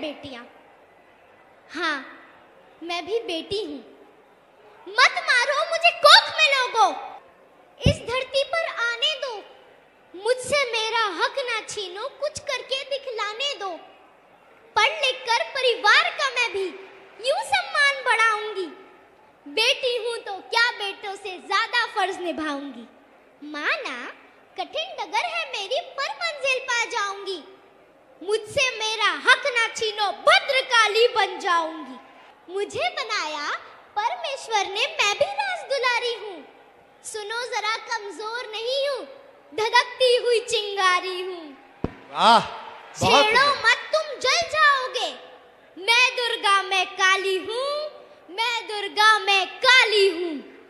बेटियां। हाँ, मैं भी बेटी हूँ। मत मारो मुझे कोख में लोगो, इस धरती पर आने दो। मुझसे मेरा हक ना छीनो, कुछ करके दिखलाने दो। पढ़ लिख कर परिवार का मैं भी यूं सम्मान बढ़ाऊंगी। बेटी हूं तो क्या बेटों से ज्यादा फर्ज निभाऊंगी। माना कठिन डगर है मेरी पर मंजिल पा जाऊंगी। मुझसे मेरा हक ना छीनो, भद्रकाली बन जाऊंगी। मुझे बनाया परमेश्वर ने, मैं भी राज दुलारी हूँ। सुनो जरा कमजोर नहीं हूँ, धधकती हुई चिंगारी हूँ। वाह, छेड़ो मत तुम जल जाओगे। मैं दुर्गा मैं काली हूँ, मैं दुर्गा मैं काली हूँ।